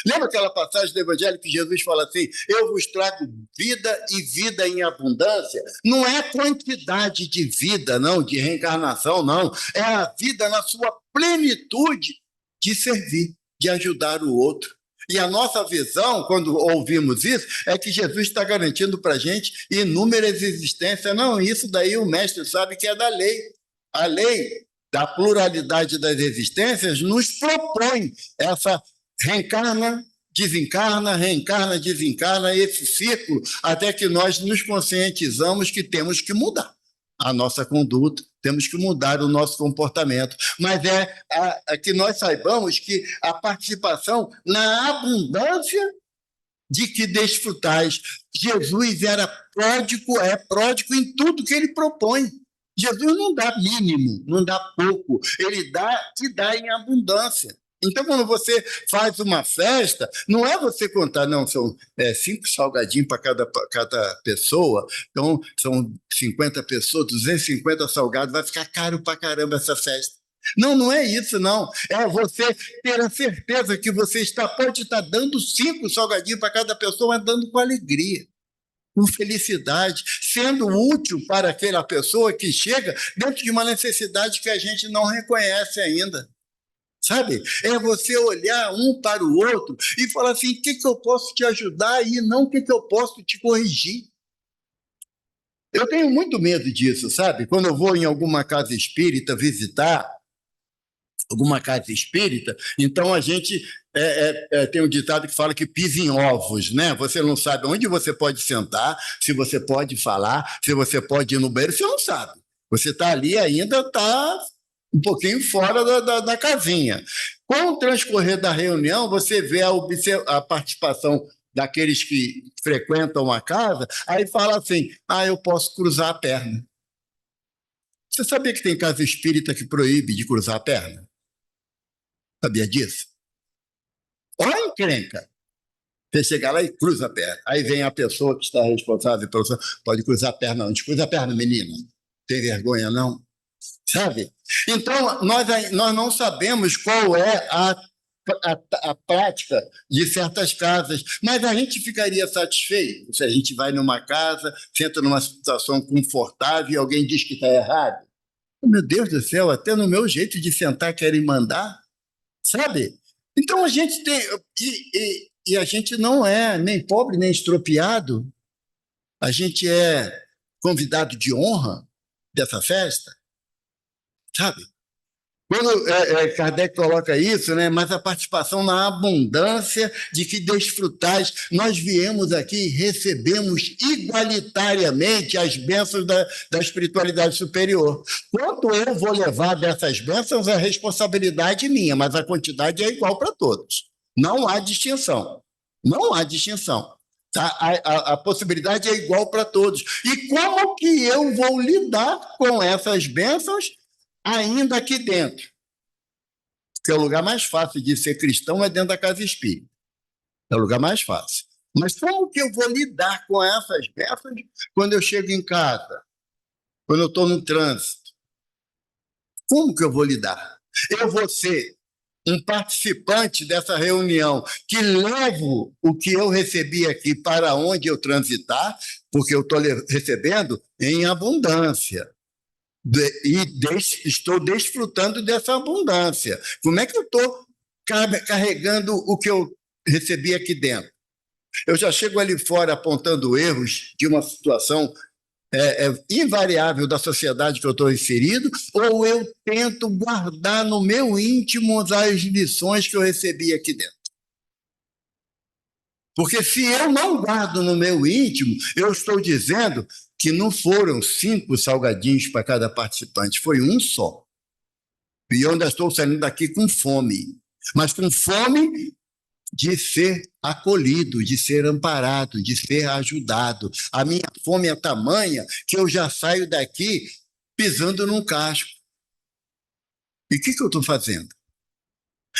Lembra aquela passagem do Evangelho que Jesus fala assim: eu vos trago vida e vida em abundância? Não é quantidade de vida, não, de reencarnação, não. É a vida na sua plenitude de servir, de ajudar o outro. E a nossa visão, quando ouvimos isso, é que Jesus está garantindo para a gente inúmeras existências. Não, isso daí o mestre sabe que é da lei. A lei da pluralidade das existências nos propõe essa reencarna, desencarna, esse ciclo, até que nós nos conscientizamos que temos que mudar a nossa conduta, temos que mudar o nosso comportamento. Mas é que nós saibamos que a participação na abundância de que desfrutais. Jesus era pródigo, é pródigo em tudo que ele propõe. Jesus não dá mínimo, não dá pouco, ele dá e dá em abundância. Então, quando você faz uma festa, não é você contar, não, são 5 salgadinhos para cada pessoa, então são 50 pessoas, 250 salgados, vai ficar caro para caramba essa festa. Não, não é isso, não. É você ter a certeza que você pode estar dando 5 salgadinhos para cada pessoa, mas dando com alegria, com felicidade, sendo útil para aquela pessoa que chega dentro de uma necessidade que a gente não reconhece ainda. Sabe? É você olhar um para o outro e falar assim: o que eu posso te ajudar e não o que eu posso te corrigir. Eu tenho muito medo disso, sabe? Quando eu vou em alguma casa espírita visitar alguma casa espírita, então a gente tem um ditado que fala que pisa em ovos, né? Você não sabe onde você pode sentar, se você pode falar, se você pode ir no banheiro, você não sabe. Você está ali ainda, está um pouquinho fora da casinha. Com o transcorrer da reunião, você vê a participação daqueles que frequentam a casa, aí fala assim: eu posso cruzar a perna. Você sabia que tem casa espírita que proíbe de cruzar a perna? Sabia disso? Olha a encrenca. Você chega lá e cruza a perna. Aí vem a pessoa que está responsável pelo... Pode cruzar a perna, não. Cruza a perna, menina. Tem vergonha, não? Sabe? Então, nós não sabemos qual é a prática de certas casas, mas a gente ficaria satisfeito se a gente vai numa casa, senta numa situação confortável e alguém diz que está errado. Meu Deus do céu, até no meu jeito de sentar querem mandar, sabe? Então a gente tem... E a gente não é nem pobre nem estropiado, a gente é convidado de honra dessa festa, sabe? Quando Kardec coloca isso, né? Mas a participação na abundância de que desfrutais, nós viemos aqui e recebemos igualitariamente as bênçãos da espiritualidade superior. Quanto eu vou levar dessas bênçãos é responsabilidade minha, mas a quantidade é igual para todos. Não há distinção. Não há distinção. Tá? A possibilidade é igual para todos. E como que eu vou lidar com essas bênçãos ainda aqui dentro? Porque o lugar mais fácil de ser cristão é dentro da casa espírita. É o lugar mais fácil. Mas como que eu vou lidar com essas bênçãos quando eu chego em casa? Quando eu estou no trânsito? Como que eu vou lidar? Eu vou ser um participante dessa reunião que levo o que eu recebi aqui para onde eu transitar, porque eu estou recebendo em abundância. Estou desfrutando dessa abundância. Como é que eu estou carregando o que eu recebi aqui dentro? Eu já chego ali fora apontando erros de uma situação invariável da sociedade que eu estou inserido, ou eu tento guardar no meu íntimo as lições que eu recebi aqui dentro? Porque se eu não guardo no meu íntimo, eu estou dizendo que não foram 5 salgadinhos para cada participante, foi um só. E eu ainda estou saindo daqui com fome, mas com fome de ser acolhido, de ser amparado, de ser ajudado. A minha fome é tamanha que eu já saio daqui pisando num casco. E o que eu estou fazendo?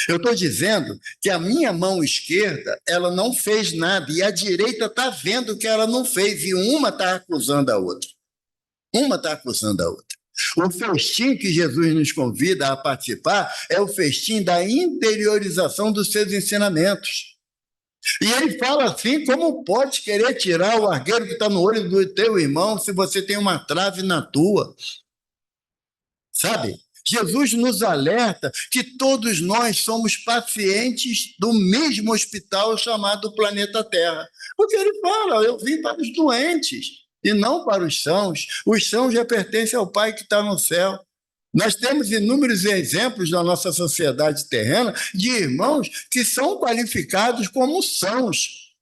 Eu estou dizendo que a minha mão esquerda, ela não fez nada, e a direita está vendo que ela não fez, e uma está acusando a outra. Uma está acusando a outra. O festim que Jesus nos convida a participar é o festim da interiorização dos seus ensinamentos. E ele fala assim: como pode querer tirar o argueiro que está no olho do teu irmão se você tem uma trave na tua? Sabe? Jesus nos alerta que todos nós somos pacientes do mesmo hospital chamado planeta Terra. Porque ele fala: eu vim para os doentes e não para os sãos. Os sãos já pertencem ao Pai que está no céu. Nós temos inúmeros exemplos na nossa sociedade terrena de irmãos que são qualificados como sãos,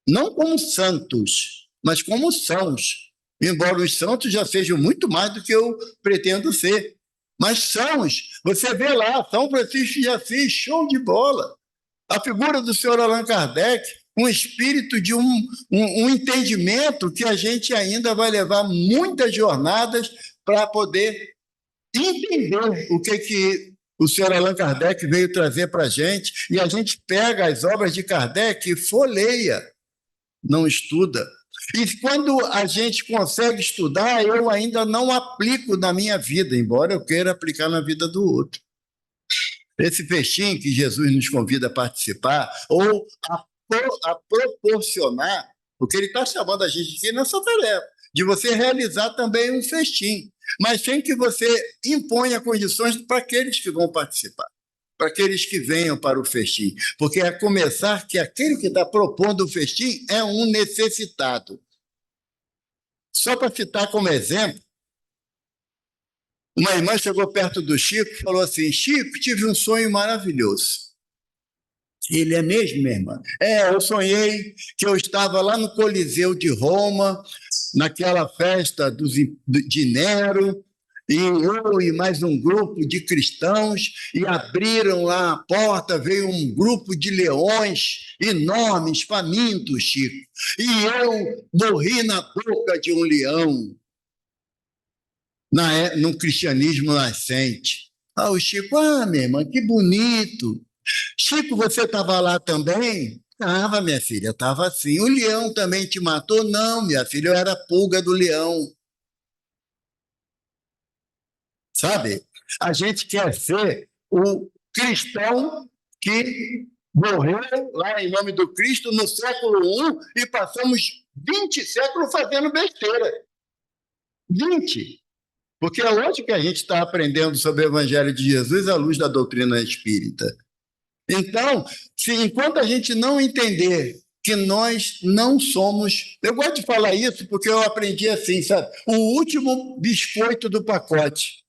não como santos, mas como sãos. Embora os santos já sejam muito mais do que eu pretendo ser. Mas sãos, você vê lá, São Francisco de Assis, show de bola. A figura do senhor Allan Kardec, um espírito de um entendimento que a gente ainda vai levar muitas jornadas para poder entender o que o senhor Allan Kardec veio trazer para a gente, e a gente pega as obras de Kardec e folheia, não estuda. E quando a gente consegue estudar, eu ainda não aplico na minha vida, embora eu queira aplicar na vida do outro. Esse festim que Jesus nos convida a participar, ou a proporcionar, porque ele está chamando a gente aqui nessa tarefa, de você realizar também um festim, mas sem que você imponha condições para aqueles que vão participar, para aqueles que venham para o festim, porque a começar que aquele que está propondo o festim é um necessitado. Só para citar como exemplo, uma irmã chegou perto do Chico e falou assim: Chico, tive um sonho maravilhoso. Ele: é mesmo, minha irmã? Eu sonhei que eu estava lá no Coliseu de Roma, naquela festa de Nero, e eu e mais um grupo de cristãos, e abriram lá a porta, veio um grupo de leões enormes, famintos, Chico, e eu morri na boca de um leão, no cristianismo nascente. O Chico: minha irmã, que bonito. Chico, você estava lá também? Estava, minha filha, estava assim. O leão também te matou? Não, minha filha, eu era a pulga do leão. Sabe? A gente quer ser o cristão que morreu lá em nome do Cristo no século I e passamos 20 séculos fazendo besteira. 20. Porque é lógico que a gente está aprendendo sobre o Evangelho de Jesus à luz da doutrina espírita. Então, enquanto a gente não entender que nós não somos... Eu gosto de falar isso porque eu aprendi assim, sabe? O último biscoito do pacote.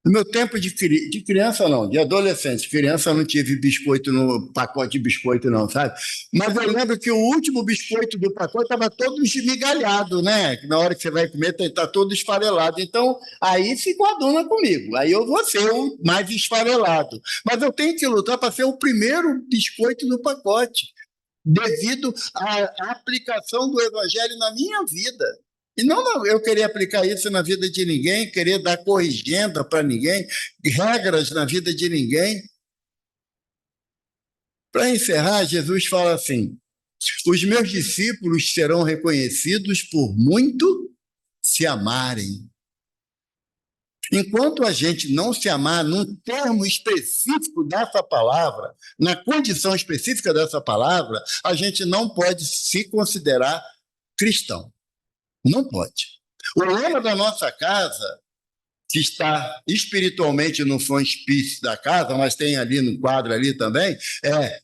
No meu tempo de criança, não, de adolescente. Criança eu não tive biscoito no pacote de biscoito, não, sabe? Mas eu lembro que o último biscoito do pacote estava todo esmigalhado, né? Na hora que você vai comer, está todo esfarelado. Então, aí se coaduna comigo. Aí eu vou ser o mais esfarelado. Mas eu tenho que lutar para ser o primeiro biscoito do pacote, devido à aplicação do Evangelho na minha vida. E não eu querer aplicar isso na vida de ninguém, querer dar corrigenda para ninguém, regras na vida de ninguém. Para encerrar, Jesus fala assim: os meus discípulos serão reconhecidos por muito se amarem. Enquanto a gente não se amar num termo específico dessa palavra, na condição específica dessa palavra, a gente não pode se considerar cristão. Não pode. O lema da nossa casa, que está espiritualmente no frontispício da casa, mas tem ali no quadro ali também, é: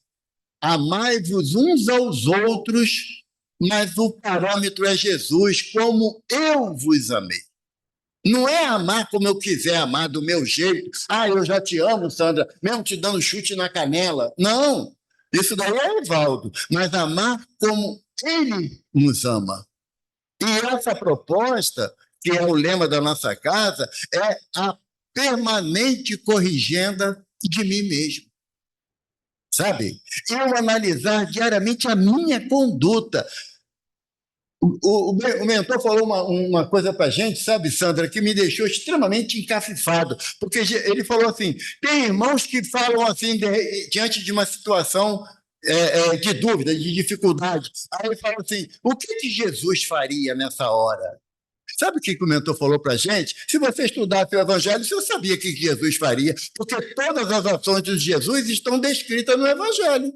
amai-vos uns aos outros, mas o parâmetro é Jesus, como eu vos amei. Não é amar como eu quiser amar, do meu jeito. Eu já te amo, Sandra, mesmo te dando chute na canela. Não, isso daí é Evaldo. Mas amar como ele nos ama. E essa proposta, que é o lema da nossa casa, é a permanente corrigenda de mim mesmo. Sabe? Eu analisar diariamente a minha conduta. O mentor falou uma coisa para a gente, sabe, Sandra, que me deixou extremamente encafifado, porque ele falou assim: tem irmãos que falam assim, diante de uma situação de dúvida, de dificuldade. Aí ele fala assim: o que Jesus faria nessa hora? Sabe o que o mentor falou para a gente? Se você estudasse o Evangelho, você sabia o que Jesus faria, porque todas as ações de Jesus estão descritas no Evangelho.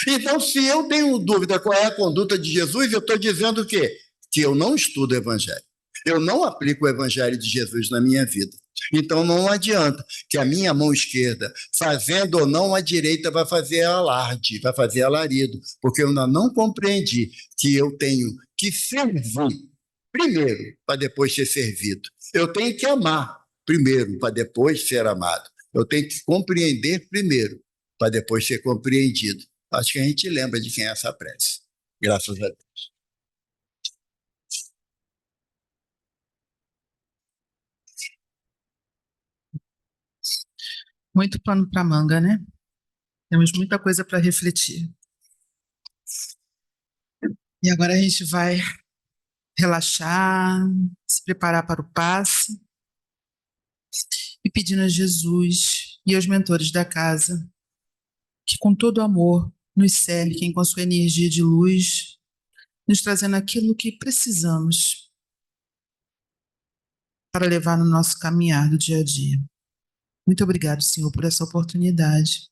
Então, se eu tenho dúvida qual é a conduta de Jesus, eu estou dizendo o quê? Que eu não estudo o Evangelho. Eu não aplico o Evangelho de Jesus na minha vida. Então, não adianta que a minha mão esquerda, fazendo ou não, a direita vai fazer alarde, vai fazer alarido, porque eu ainda não compreendi que eu tenho que servir primeiro para depois ser servido. Eu tenho que amar primeiro para depois ser amado. Eu tenho que compreender primeiro para depois ser compreendido. Acho que a gente lembra de quem é essa prece. Graças a Deus. Muito pano para manga, né? Temos muita coisa para refletir. E agora a gente vai relaxar, se preparar para o passe e pedindo a Jesus e aos mentores da casa que com todo amor nos cerquem com a sua energia de luz, nos trazendo aquilo que precisamos para levar no nosso caminhar do dia a dia. Muito obrigado, Senhor, por essa oportunidade.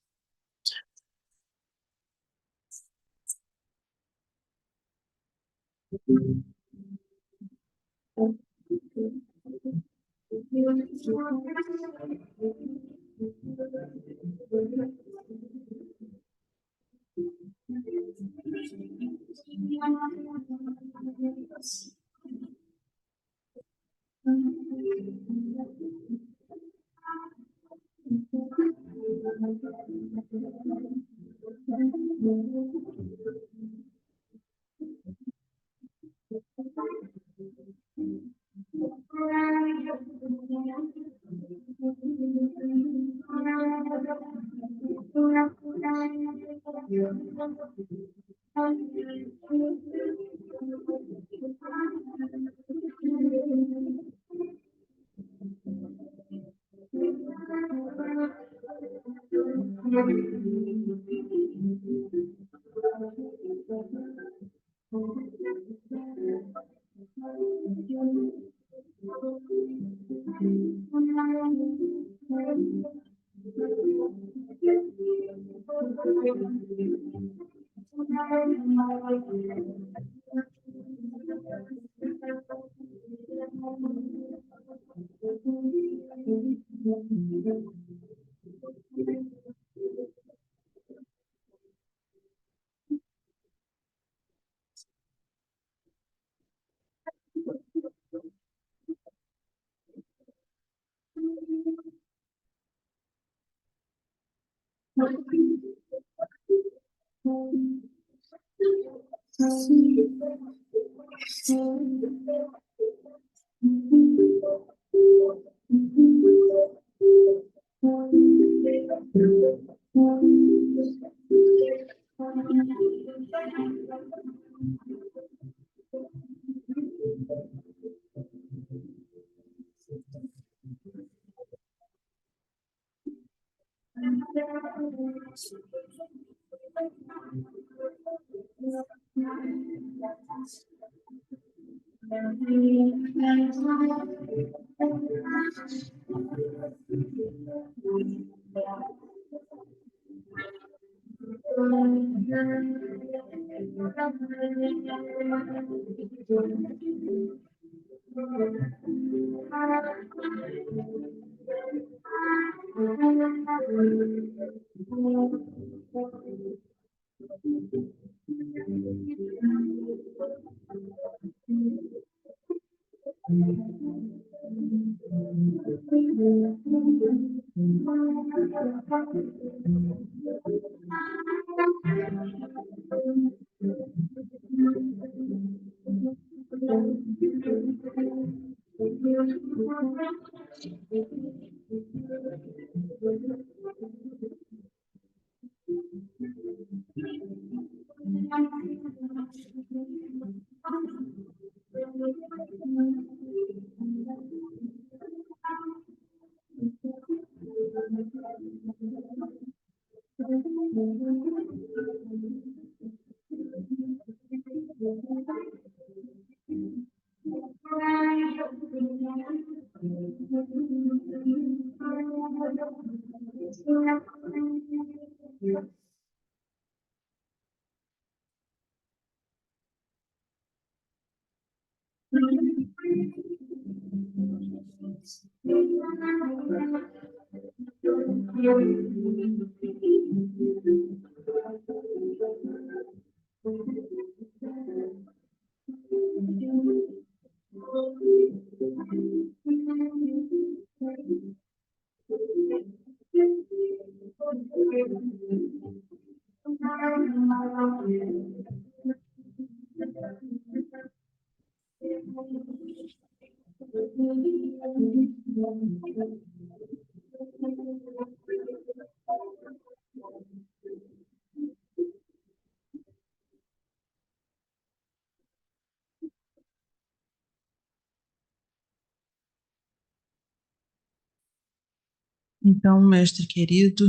Então, mestre querido,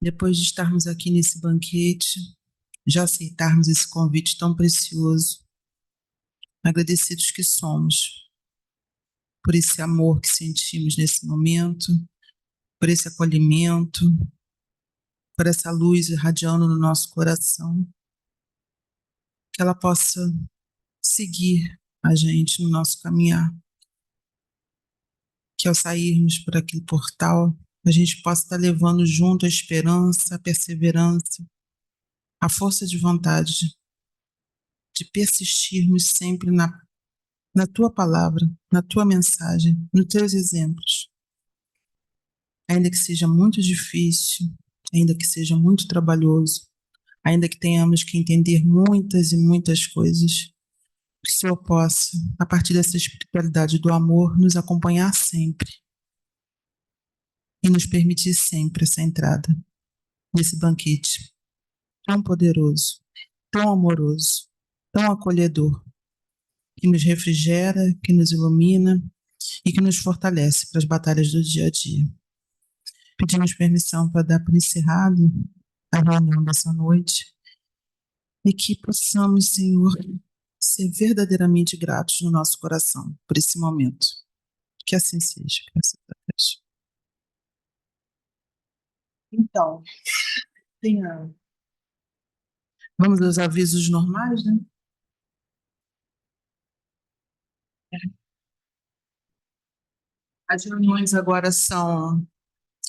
depois de estarmos aqui nesse banquete, já aceitarmos esse convite tão precioso, agradecidos que somos por esse amor que sentimos nesse momento, por esse acolhimento, por essa luz irradiando no nosso coração, que ela possa seguir a gente no nosso caminhar, que ao sairmos por aquele portal, a gente possa estar levando junto a esperança, a perseverança, a força de vontade de persistirmos sempre na tua palavra, na tua mensagem, nos teus exemplos. Ainda que seja muito difícil, ainda que seja muito trabalhoso, ainda que tenhamos que entender muitas e muitas coisas, que o Senhor possa, a partir dessa espiritualidade do amor, nos acompanhar sempre e nos permitir sempre essa entrada nesse banquete tão poderoso, tão amoroso, tão acolhedor, que nos refrigera, que nos ilumina e que nos fortalece para as batalhas do dia a dia. Pedimos permissão para dar por encerrado a reunião dessa noite e que possamos, Senhor, ser verdadeiramente gratos no nosso coração por esse momento. Que assim seja, graças a Deus. Então, vamos aos avisos normais, né? As reuniões agora são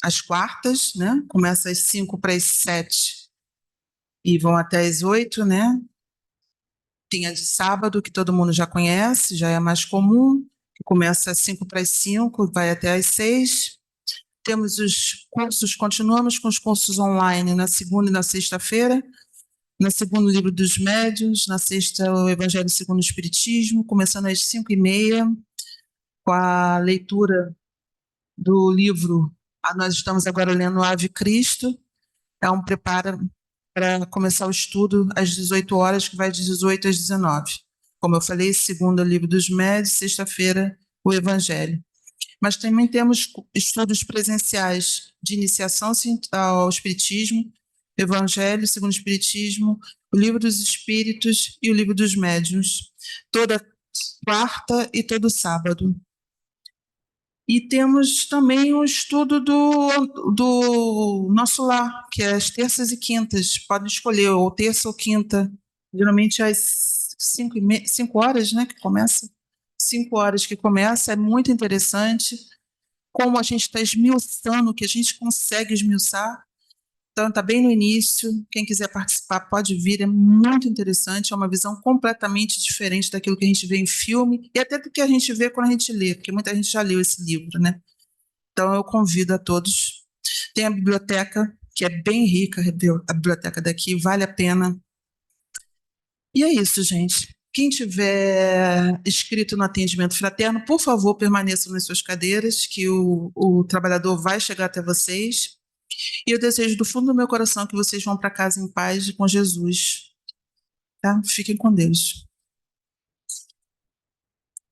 às quartas, né? Começa às 5 para as 7 e vão até às 8, né? Tem a de sábado, que todo mundo já conhece, já é mais comum, que começa às 5 para as 5, vai até às 6. Temos os cursos, continuamos com os cursos online na segunda e na sexta-feira. Na segunda, o Livro dos Médiuns, na sexta, o Evangelho segundo o Espiritismo, começando às 5h30, com a leitura do livro. Nós estamos agora lendo Ave Cristo, é um preparo para começar o estudo às 18 horas, que vai de 18 às 19. Como eu falei, segunda, o Livro dos Médiuns, sexta-feira, o Evangelho. Mas também temos estudos presenciais de iniciação ao Espiritismo, Evangelho segundo o Espiritismo, o Livro dos Espíritos e o Livro dos Médiuns, toda quarta e todo sábado. E temos também o estudo do Nosso Lar, que é às terças e quintas. Podem escolher, ou terça ou quinta. Geralmente às 5 horas, né, que começa. 5 horas que começa, é muito interessante. Como a gente está esmiuçando, o que a gente consegue esmiuçar. Então, está bem no início. Quem quiser participar pode vir, é muito interessante. É uma visão completamente diferente daquilo que a gente vê em filme e até do que a gente vê quando a gente lê, porque muita gente já leu esse livro, né? Então, eu convido a todos. Tem a biblioteca, que é bem rica, a biblioteca daqui, vale a pena. E é isso, gente. Quem tiver inscrito no atendimento fraterno, por favor, permaneçam nas suas cadeiras, que o trabalhador vai chegar até vocês. E eu desejo do fundo do meu coração que vocês vão para casa em paz e com Jesus. Tá? Fiquem com Deus.